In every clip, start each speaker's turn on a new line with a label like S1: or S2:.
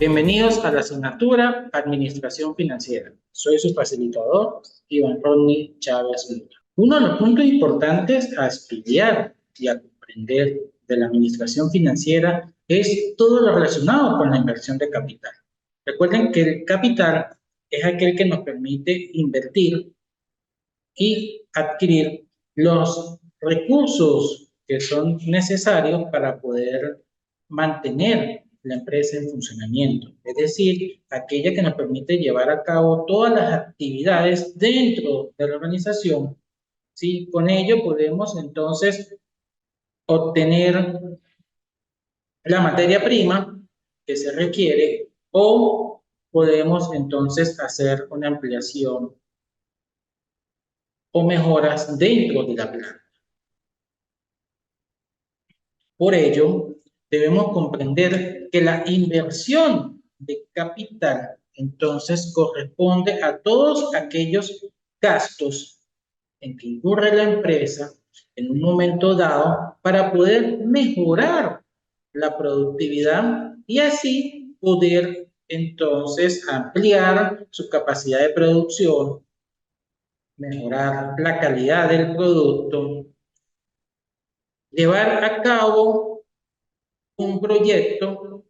S1: Bienvenidos a la asignatura Administración Financiera. Soy su facilitador, Iván Rodney Chávez Luna. Uno de los puntos importantes a estudiar y a comprender de la administración financiera es todo lo relacionado con la inversión de capital. Recuerden que el capital es aquel que nos permite invertir y adquirir los recursos que son necesarios para poder mantener la empresa en funcionamiento, es decir, aquella que nos permite llevar a cabo todas las actividades dentro de la organización. ¿Sí? Con ello podemos entonces obtener la materia prima que se requiere o podemos entonces hacer una ampliación o mejoras dentro de la planta. Por ello, debemos comprender que la inversión de capital entonces corresponde a todos aquellos gastos en que incurre la empresa en un momento dado para poder mejorar la productividad y así poder entonces ampliar su capacidad de producción, mejorar la calidad del producto, llevar a cabo un proyecto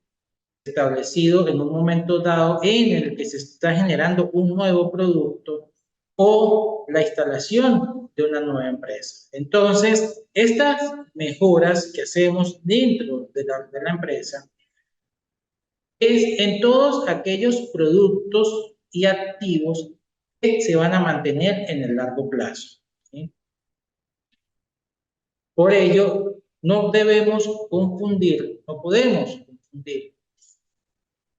S1: establecido en un momento dado en el que se está generando un nuevo producto o la instalación de una nueva empresa. Entonces, estas mejoras que hacemos dentro de la empresa es en todos aquellos productos y activos que se van a mantener en el largo plazo. ¿Sí? Por ello, no debemos confundir, no podemos confundir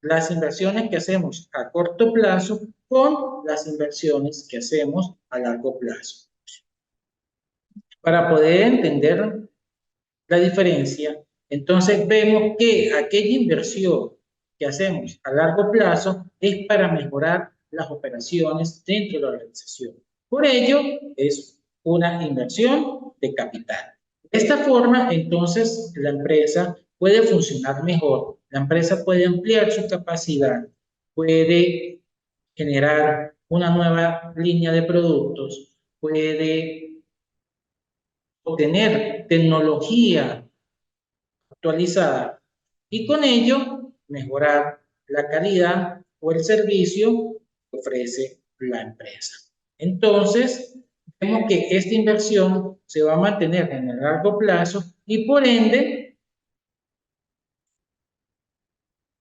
S1: las inversiones que hacemos a corto plazo con las inversiones que hacemos a largo plazo. Para poder entender la diferencia, entonces vemos que aquella inversión que hacemos a largo plazo es para mejorar las operaciones dentro de la organización. Por ello, es una inversión de capital. De esta forma, entonces, la empresa puede funcionar mejor, la empresa puede ampliar su capacidad, puede generar una nueva línea de productos, puede obtener tecnología actualizada y con ello mejorar la calidad o el servicio que ofrece la empresa. Entonces, vemos que esta inversión se va a mantener en el largo plazo y por ende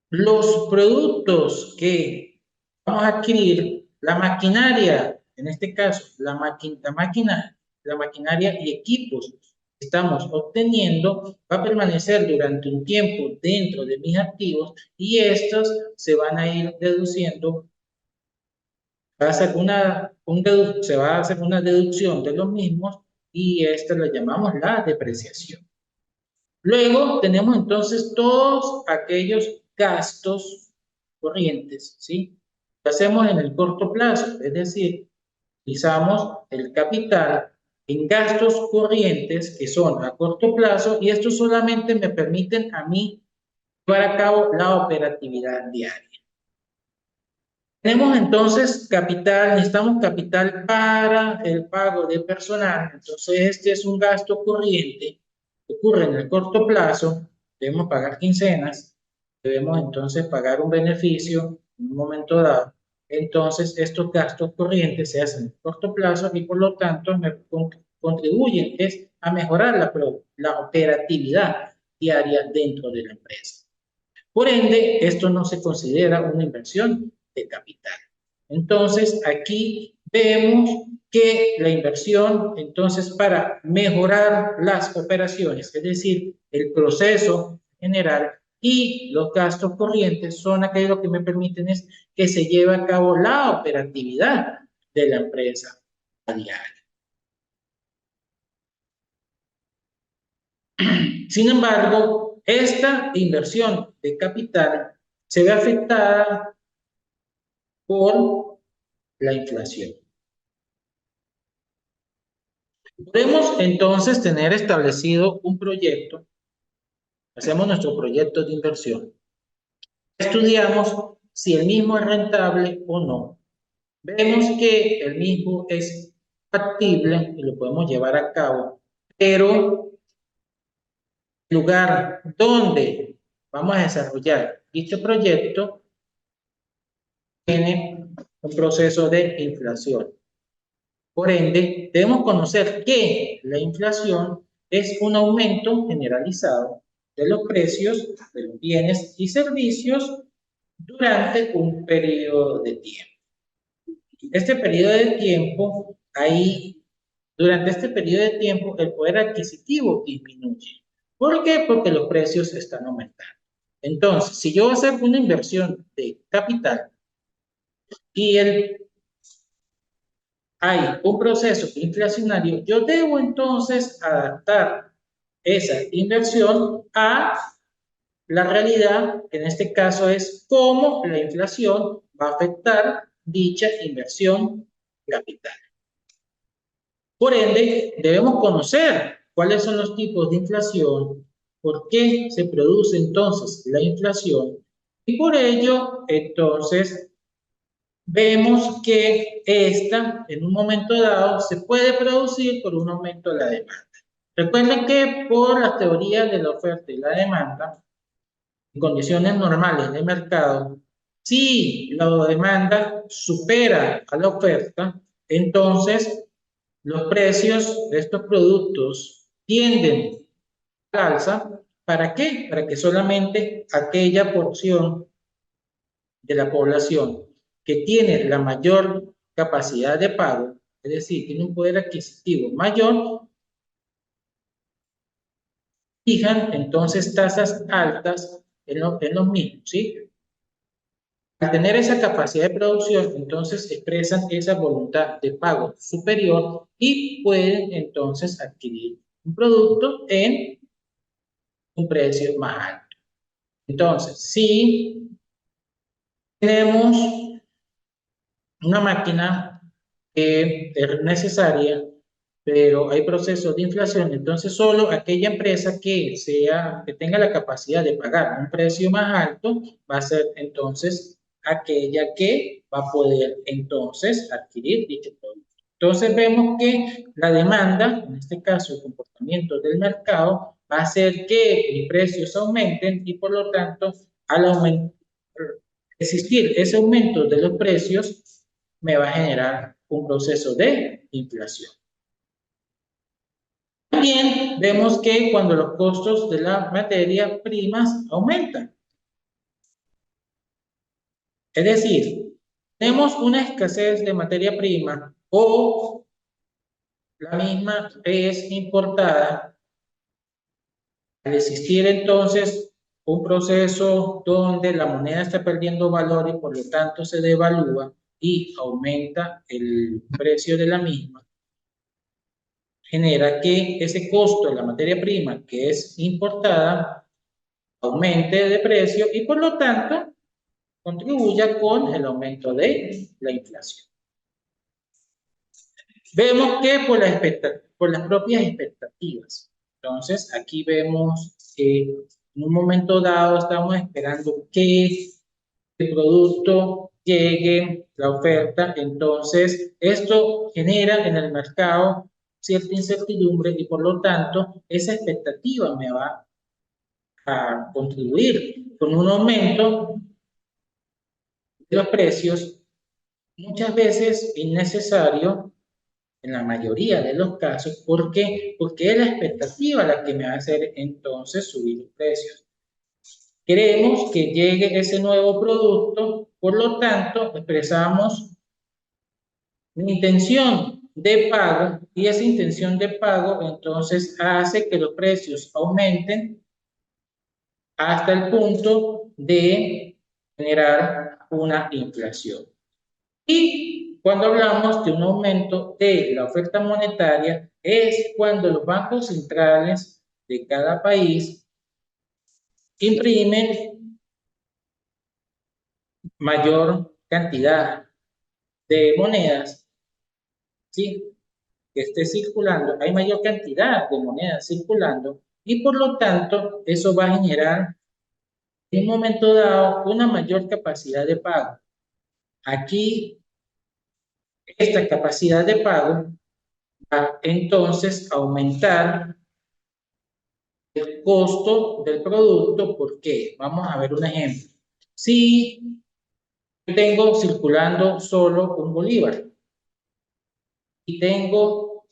S1: los productos que vamos a adquirir, la maquinaria, en este caso, la maquinaria y equipos que estamos obteniendo va a permanecer durante un tiempo dentro de mis activos y estos se van a ir deduciendo, se va a hacer una deducción de los mismos y esta la llamamos la depreciación. Luego tenemos entonces todos aquellos gastos corrientes, ¿sí? Lo hacemos en el corto plazo, es decir, utilizamos el capital en gastos corrientes que son a corto plazo y estos solamente me permiten a mí llevar a cabo la operatividad diaria. Tenemos entonces capital, necesitamos capital para el pago de personal, entonces este es un gasto corriente que ocurre en el corto plazo, debemos pagar quincenas, debemos entonces pagar un beneficio en un momento dado, entonces estos gastos corrientes se hacen en el corto plazo y por lo tanto me contribuyen a mejorar la operatividad diaria dentro de la empresa. Por ende, esto no se considera una inversión de capital. Entonces, aquí vemos que la inversión, entonces, para mejorar las operaciones, es decir, el proceso general y los gastos corrientes son aquellos que me permiten es que se lleve a cabo la operatividad de la empresa a diario. Sin embargo, esta inversión de capital se ve afectada por la inflación. Podemos entonces tener establecido un proyecto, hacemos nuestro proyecto de inversión. estudiamos si el mismo es rentable o no. Vemos que el mismo es factible y lo podemos llevar a cabo, pero el lugar donde vamos a desarrollar dicho proyecto tiene un proceso de inflación. Por ende, debemos conocer que la inflación es un aumento generalizado de los precios de los bienes y servicios durante un periodo de tiempo. Este periodo de tiempo, durante este periodo de tiempo, el poder adquisitivo disminuye. ¿Por qué? Porque los precios están aumentando. Entonces, si yo voy a hacer una inversión de capital y hay un proceso inflacionario, yo debo entonces adaptar esa inversión a la realidad, que en este caso es cómo la inflación va a afectar dicha inversión capital. Por ende, debemos conocer cuáles son los tipos de inflación, por qué se produce entonces la inflación, y por ello, entonces, vemos que esta, en un momento dado, se puede producir por un aumento de la demanda. Recuerden que por las teorías de la oferta y la demanda, en condiciones normales de mercado, si la demanda supera a la oferta, entonces los precios de estos productos tienden a alza. ¿Para qué? Para que solamente aquella porción de la población que tiene la mayor capacidad de pago, es decir, tiene un poder adquisitivo mayor, fijan entonces tasas altas en los mismos, ¿sí? Al tener esa capacidad de producción, entonces expresan esa voluntad de pago superior y pueden entonces adquirir un producto en un precio más alto. Entonces, si tenemos una máquina que es necesaria, pero hay procesos de inflación, entonces solo aquella empresa que tenga la capacidad de pagar un precio más alto va a ser entonces aquella que va a poder entonces adquirir dicho producto. Entonces vemos que la demanda, en este caso el comportamiento del mercado, va a hacer que mis precios aumenten y por lo tanto al existir ese aumento de los precios me va a generar un proceso de inflación. También vemos que cuando los costos de las materias primas aumentan. Es decir, tenemos una escasez de materia prima o la misma es importada. Al existir entonces un proceso donde la moneda está perdiendo valor y por lo tanto se devalúa y aumenta el precio de la misma, genera que ese costo de la materia prima que es importada aumente de precio y por lo tanto contribuya con el aumento de la inflación. Vemos que por las propias expectativas. Entonces, aquí vemos que en un momento dado estamos esperando que el producto llegue, la oferta, entonces esto genera en el mercado cierta incertidumbre y por lo tanto esa expectativa me va a contribuir con un aumento de los precios, muchas veces innecesario en la mayoría de los casos. ¿Por qué? Porque es la expectativa la que me va a hacer entonces subir los precios. Queremos que llegue ese nuevo producto, por lo tanto expresamos una intención de pago y esa intención de pago entonces hace que los precios aumenten hasta el punto de generar una inflación. Y cuando hablamos de un aumento de la oferta monetaria, es cuando los bancos centrales de cada país imprimen mayor cantidad de monedas, ¿sí? Que esté circulando, hay mayor cantidad de monedas circulando y por lo tanto eso va a generar en un momento dado una mayor capacidad de pago. Aquí, esta capacidad de pago va entonces a aumentar el costo del producto. ¿Por qué? Vamos a ver un ejemplo. Si yo tengo circulando solo un bolívar y tengo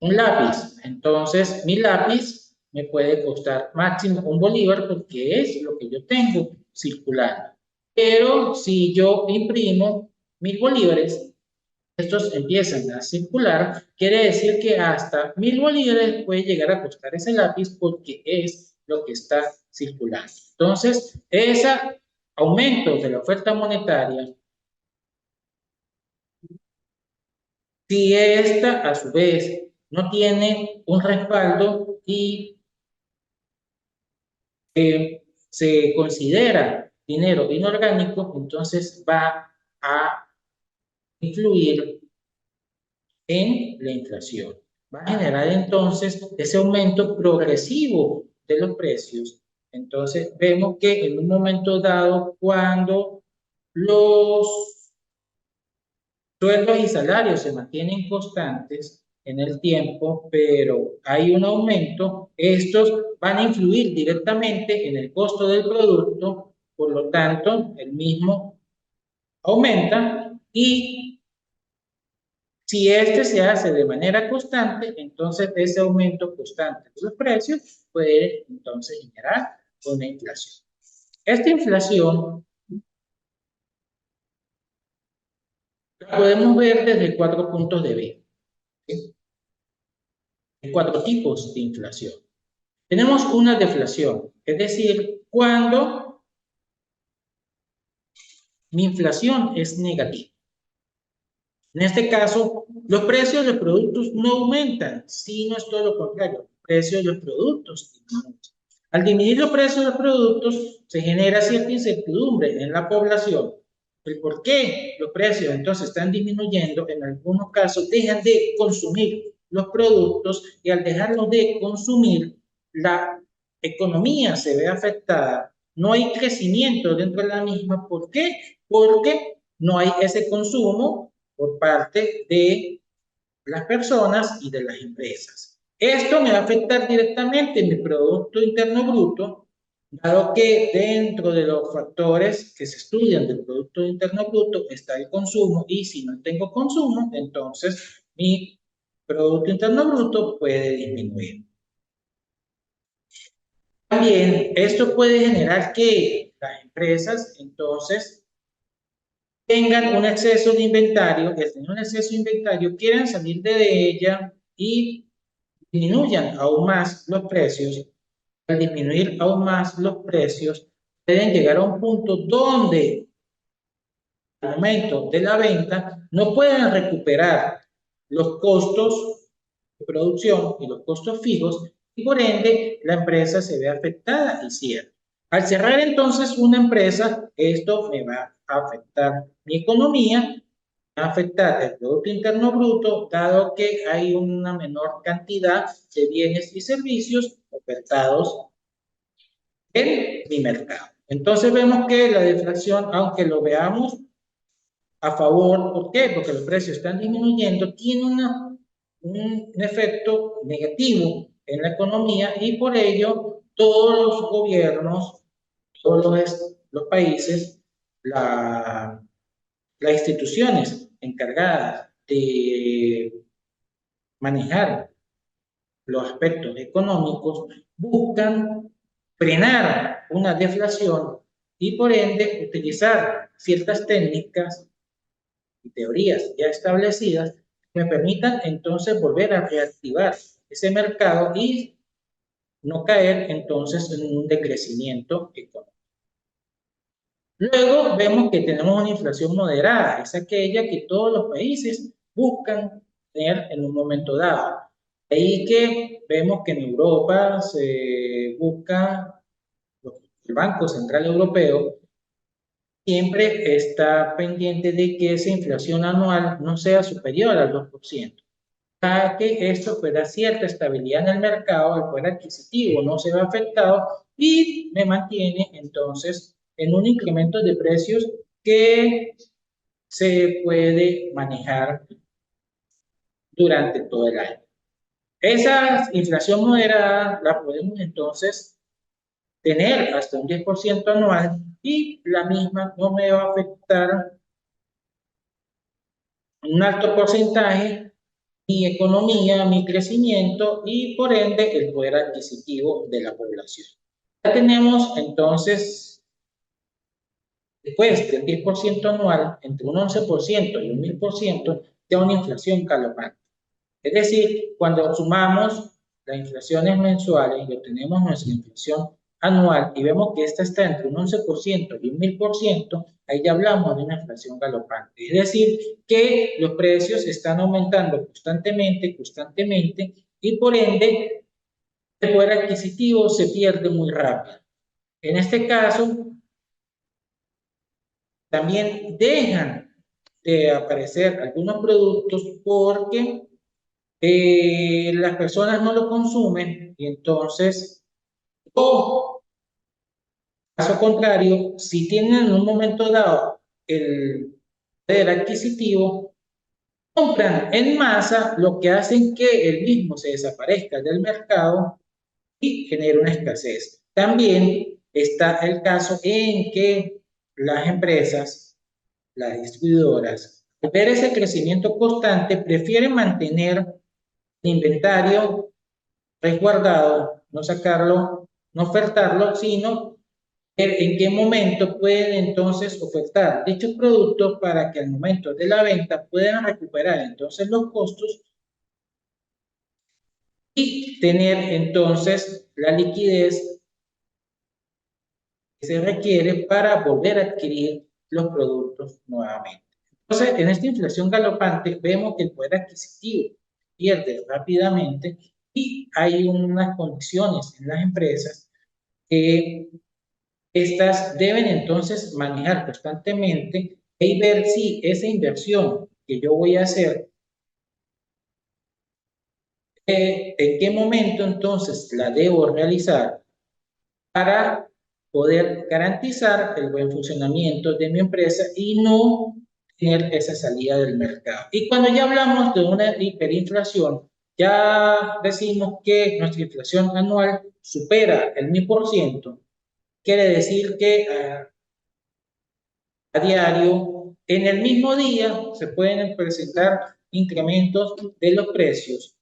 S1: un lápiz, entonces mi lápiz me puede costar máximo un bolívar porque es lo que yo tengo circulando. Pero si yo imprimo 1000 bolívares, estos empiezan a circular, quiere decir que hasta 1000 bolívares puede llegar a costar ese lápiz porque es lo que está circulando. Entonces, ese aumento de la oferta monetaria, si esta a su vez no tiene un respaldo y se considera dinero inorgánico, entonces va a influir en la inflación. Va a generar entonces ese aumento progresivo de los precios. Entonces vemos que en un momento dado, cuando los sueldos y salarios se mantienen constantes en el tiempo, pero hay un aumento, estos van a influir directamente en el costo del producto, por lo tanto, el mismo aumenta y si este se hace de manera constante, entonces ese aumento constante de los precios puede entonces generar una inflación. Esta inflación la podemos ver desde 4 puntos de vista. ¿Sí? Hay 4 tipos de inflación. Tenemos una deflación, es decir, cuando mi inflación es negativa. En este caso, los precios de los productos no aumentan, sino es todo lo contrario, los precios de los productos disminuyen. Al disminuir los precios de los productos, se genera cierta incertidumbre en la población. El por qué los precios entonces están disminuyendo, en algunos casos dejan de consumir los productos y al dejarlos de consumir, la economía se ve afectada. No hay crecimiento dentro de la misma. ¿Por qué? Porque no hay ese consumo por parte de las personas y de las empresas. Esto me va a afectar directamente en mi Producto Interno Bruto, dado que dentro de los factores que se estudian del Producto Interno Bruto está el consumo y si no tengo consumo, entonces mi Producto Interno Bruto puede disminuir. También esto puede generar que las empresas entonces tengan un exceso de inventario, que tengan un exceso de inventario, quieran salir de ella y disminuyan aún más los precios. Al disminuir aún más los precios, pueden llegar a un punto donde al momento de la venta no pueden recuperar los costos de producción y los costos fijos y por ende la empresa se ve afectada y cierra. Al cerrar entonces una empresa, esto me va a afectar mi economía, va a afectar el Producto Interno Bruto, dado que hay una menor cantidad de bienes y servicios ofertados en mi mercado. Entonces vemos que la deflación, aunque lo veamos a favor, ¿por qué? Porque los precios están disminuyendo, tiene un efecto negativo en la economía y por ello todos los gobiernos, todos los países, las instituciones encargadas de manejar los aspectos económicos buscan frenar una deflación y por ende utilizar ciertas técnicas y teorías ya establecidas que me permitan entonces volver a reactivar ese mercado y no caer entonces en un decrecimiento económico. Luego vemos que tenemos una inflación moderada, es aquella que todos los países buscan tener en un momento dado. Ahí que vemos que en Europa se busca, el Banco Central Europeo siempre está pendiente de que esa inflación anual no sea superior al 2%. para que esto pueda cierta estabilidad en el mercado, el poder adquisitivo no se ve afectado y me mantiene entonces en un incremento de precios que se puede manejar durante todo el año. Esa inflación moderada la podemos entonces tener hasta un 10% anual y la misma no me va a afectar un alto porcentaje mi economía, mi crecimiento y por ende el poder adquisitivo de la población. Ya tenemos entonces, después del 10% anual, entre un 11% y un 1000%, ya una inflación galopante. Es decir, cuando sumamos las inflaciones mensuales y obtenemos nuestra inflación anual y vemos que esta está entre un 11% y un 1000%, ahí ya hablamos de una inflación galopante. Es decir, que los precios están aumentando constantemente, y por ende el poder adquisitivo se pierde muy rápido. En este caso, también dejan de aparecer algunos productos porque las personas no lo consumen y entonces, o caso contrario, si tienen en un momento dado el poder adquisitivo, compran en masa, lo que hacen que el mismo se desaparezca del mercado y genere una escasez. También está el caso en que las empresas, las distribuidoras, al ver ese crecimiento constante, prefieren mantener el inventario resguardado, no sacarlo, no ofertarlo, sino ver en qué momento pueden entonces ofertar dichos productos para que al momento de la venta puedan recuperar entonces los costos y tener entonces la liquidez que se requiere para volver a adquirir los productos nuevamente. Entonces, en esta inflación galopante vemos que el poder adquisitivo pierde rápidamente y hay unas condiciones en las empresas que estas deben entonces manejar constantemente y ver si esa inversión que yo voy a hacer, en qué momento entonces la debo realizar para poder garantizar el buen funcionamiento de mi empresa y no tener esa salida del mercado. Y cuando ya hablamos de una hiperinflación, ya decimos que nuestra inflación anual supera el 1000%, quiere decir que a diario, en el mismo día, se pueden presentar incrementos de los precios.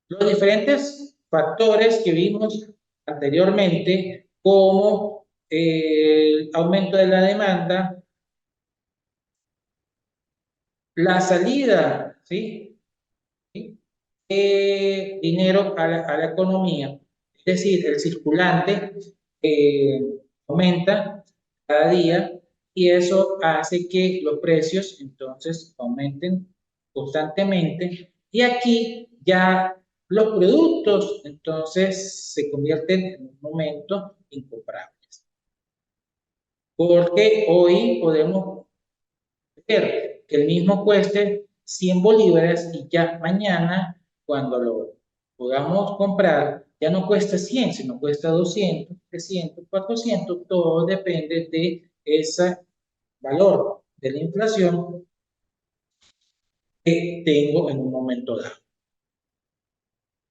S1: Los diferentes factores que vimos anteriormente, como el aumento de la demanda, la salida, ¿sí? Dinero a la economía, es decir, el circulante eh, aumenta cada día y eso hace que los precios entonces aumenten constantemente y aquí ya los productos entonces se convierten en un momento incomprables. Porque hoy podemos ver que el mismo cueste 100 bolívares y ya mañana, cuando lo podamos comprar, ya no cuesta 100, sino cuesta 200, 300, 400, todo depende de ese valor de la inflación que tengo en un momento dado.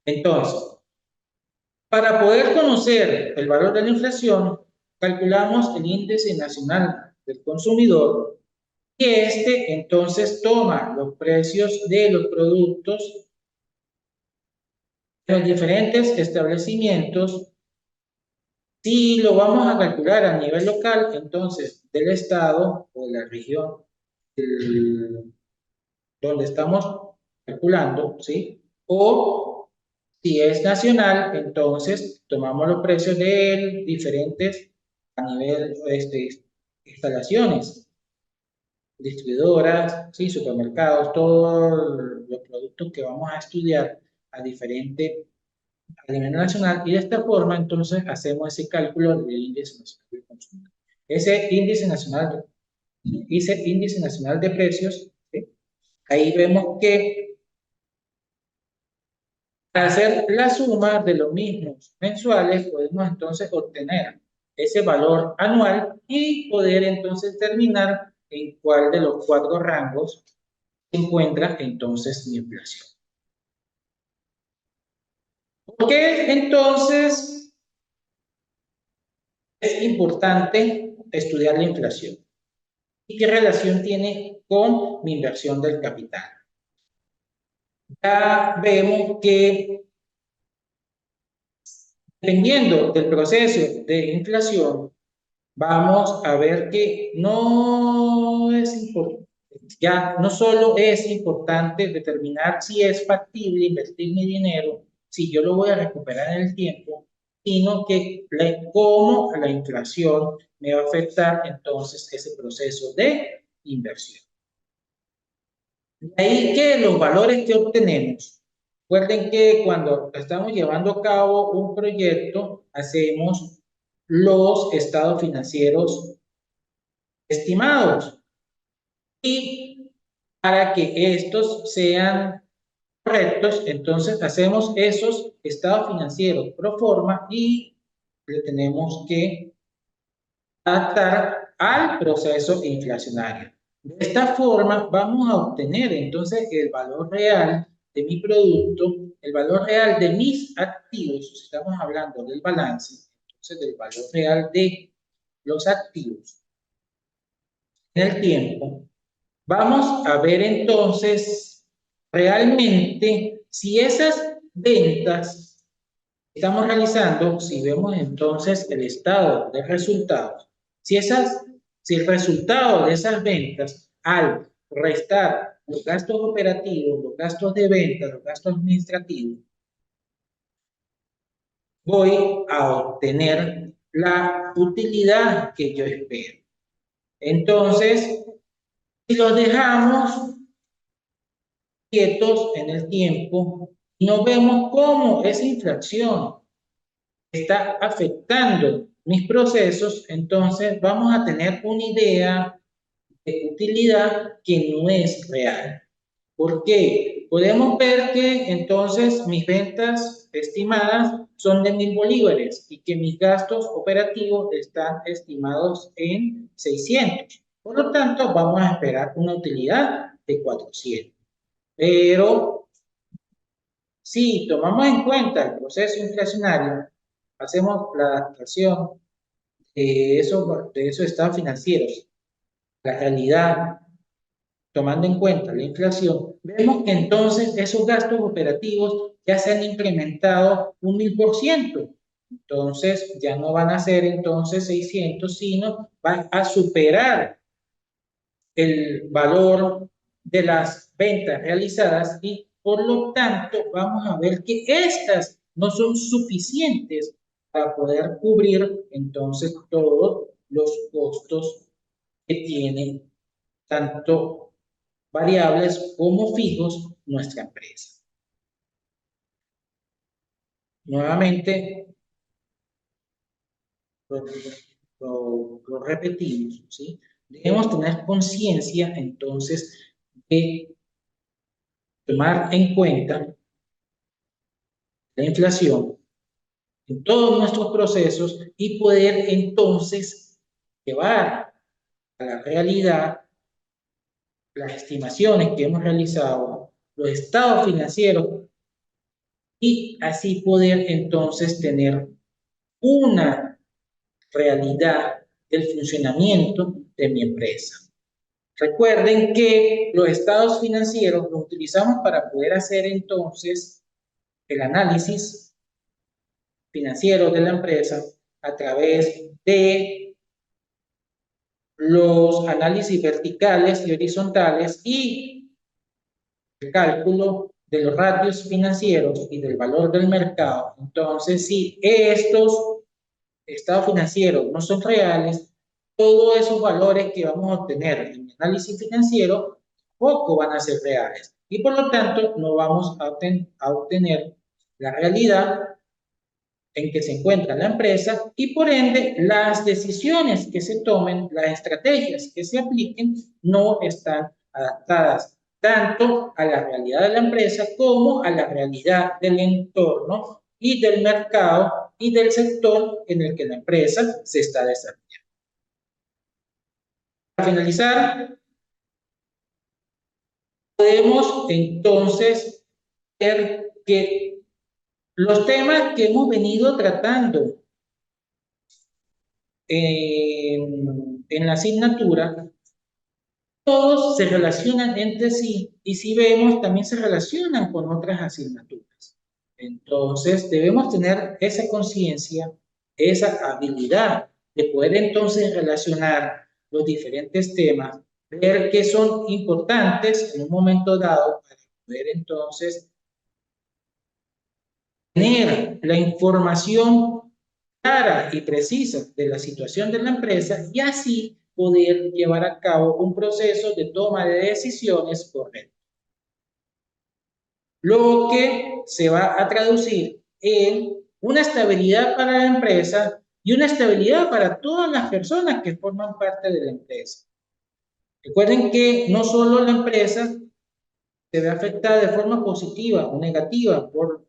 S1: Entonces, para poder conocer el valor de la inflación, calculamos el índice nacional del consumidor y este entonces toma los precios de los productos de los diferentes establecimientos. Si lo vamos a calcular a nivel local, entonces del estado o de la región donde estamos calculando, ¿sí? O si es nacional, entonces tomamos los precios de diferentes a nivel instalaciones, distribuidoras, ¿sí? Supermercados, todos los productos que vamos a estudiar a nivel nacional y de esta forma entonces hacemos ese cálculo del índice nacional de consumo. Ese índice nacional de precios, ¿sí? Ahí vemos que Para hacer la suma de los mismos mensuales, podemos entonces obtener ese valor anual y poder entonces determinar en cuál de los 4 rangos se encuentra entonces mi inflación. ¿Por qué entonces es importante estudiar la inflación? ¿Y qué relación tiene con mi inversión del capital? Ya vemos que dependiendo del proceso de inflación, vamos a ver que no es importante, ya no solo es importante determinar si es factible invertir mi dinero, si yo lo voy a recuperar en el tiempo, sino que cómo la inflación me va a afectar entonces ese proceso de inversión. De ahí que los valores que obtenemos, recuerden que cuando estamos llevando a cabo un proyecto, hacemos los estados financieros estimados. Y para que estos sean correctos, entonces hacemos esos estados financieros pro forma y le tenemos que adaptar al proceso inflacionario. De esta forma vamos a obtener entonces el valor real de mi producto, el valor real de mis activos, si estamos hablando del balance, entonces del valor real de los activos en el tiempo. Vamos a ver entonces realmente si esas ventas que estamos realizando, si vemos entonces el estado de resultados, si el resultado de esas ventas al restar los gastos operativos, los gastos de venta, los gastos administrativos, voy a obtener la utilidad que yo espero. Entonces, si los dejamos quietos en el tiempo y no vemos cómo esa inflación está afectando mis procesos, entonces vamos a tener una idea de utilidad que no es real. ¿Por qué? Podemos ver que entonces mis ventas estimadas son de 1.000 bolívares y que mis gastos operativos están estimados en 600. Por lo tanto, vamos a esperar una utilidad de 400. Pero si tomamos en cuenta el proceso inflacionario, hacemos la adaptación de esos estados financieros, la realidad, tomando en cuenta la inflación, vemos que entonces esos gastos operativos ya se han incrementado un 1000%. Entonces ya no van a ser entonces 600, sino van a superar el valor de las ventas realizadas y por lo tanto vamos a ver que estas no son suficientes para poder cubrir entonces todos los costos que tienen tanto variables como fijos nuestra empresa. Nuevamente lo repetimos, ¿sí? Debemos tener conciencia entonces de tomar en cuenta la inflación en todos nuestros procesos y poder entonces llevar a la realidad las estimaciones que hemos realizado, los estados financieros y así poder entonces tener una realidad del funcionamiento de mi empresa. Recuerden que los estados financieros los utilizamos para poder hacer entonces el análisis financiero de la empresa a través de los análisis verticales y horizontales y el cálculo de los ratios financieros y del valor del mercado. Entonces, si estos estados financieros no son reales, todos esos valores que vamos a obtener en el análisis financiero poco van a ser reales y por lo tanto no vamos a obtener la realidad en que se encuentra la empresa y por ende las decisiones que se tomen, las estrategias que se apliquen no están adaptadas tanto a la realidad de la empresa como a la realidad del entorno y del mercado y del sector en el que la empresa se está desarrollando. Para finalizar, podemos entonces ver que los temas que hemos venido tratando en la asignatura, todos se relacionan entre sí y si vemos también se relacionan con otras asignaturas. Entonces debemos tener esa conciencia, esa habilidad de poder entonces relacionar los diferentes temas, ver qué son importantes en un momento dado para poder entonces tener la información clara y precisa de la situación de la empresa y así poder llevar a cabo un proceso de toma de decisiones correcto. Lo que se va a traducir en una estabilidad para la empresa y una estabilidad para todas las personas que forman parte de la empresa. Recuerden que no solo la empresa se ve afectada de forma positiva o negativa por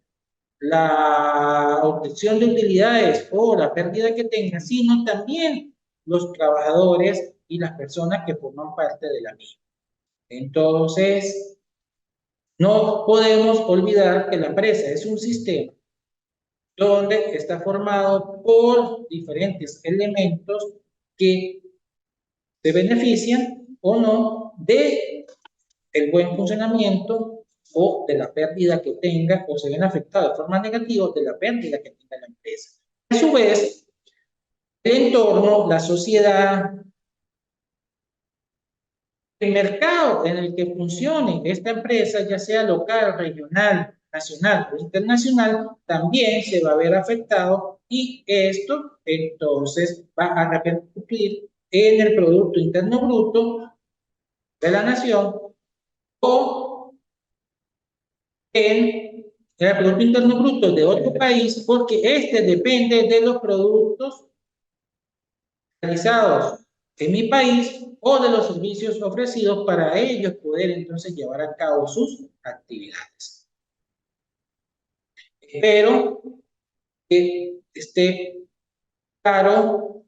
S1: la obtención de utilidades o la pérdida que tenga, sino también los trabajadores y las personas que forman parte de la misma. Entonces, no podemos olvidar que la empresa es un sistema donde está formado por diferentes elementos que se benefician o no de el buen funcionamiento o de la pérdida que tenga o se ven afectados de forma negativa de la pérdida que tenga la empresa. A su vez, el entorno, la sociedad, el mercado en el que funcione esta empresa, ya sea local, regional, nacional o internacional, también se va a ver afectado y esto entonces va a repercutir en el Producto Interno Bruto de la nación o en el Producto Interno Bruto de otro país, porque este depende de los productos realizados en mi país o de los servicios ofrecidos para ellos poder entonces llevar a cabo sus actividades. Espero que esté claro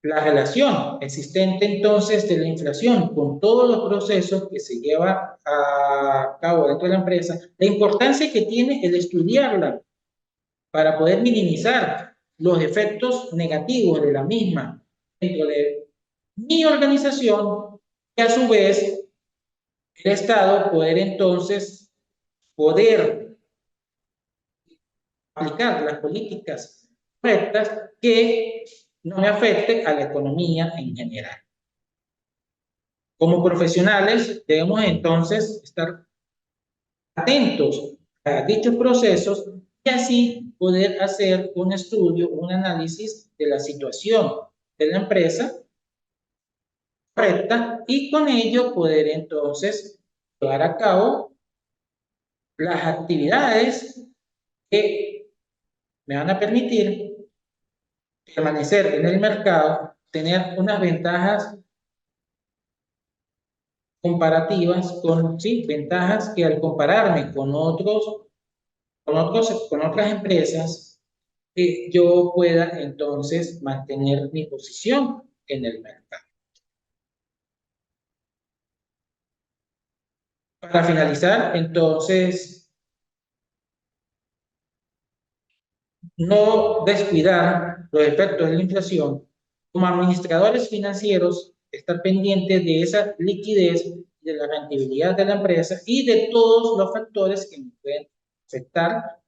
S1: la relación existente entonces de la inflación con todos los procesos que se lleva a cabo dentro de la empresa, la importancia que tiene el estudiarla para poder minimizar los efectos negativos de la misma dentro de mi organización y a su vez el Estado poder entonces aplicar las políticas correctas que no me afecten a la economía en general. Como profesionales debemos entonces estar atentos a dichos procesos y así poder hacer un estudio, un análisis de la situación de la empresa correcta y con ello poder entonces llevar a cabo las actividades que me van a permitir permanecer en el mercado, tener unas ventajas comparativas con, sí, ventajas que al compararme con otras empresas, yo pueda entonces mantener mi posición en el mercado. Para finalizar, entonces, no descuidar los efectos de la inflación. Como administradores financieros, estar pendientes de esa liquidez, de la rentabilidad de la empresa y de todos los factores que me pueden afectar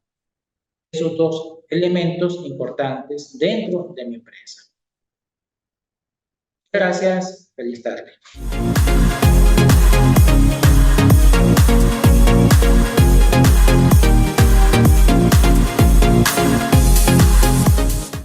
S1: esos dos elementos importantes dentro de mi empresa. Gracias, feliz tarde.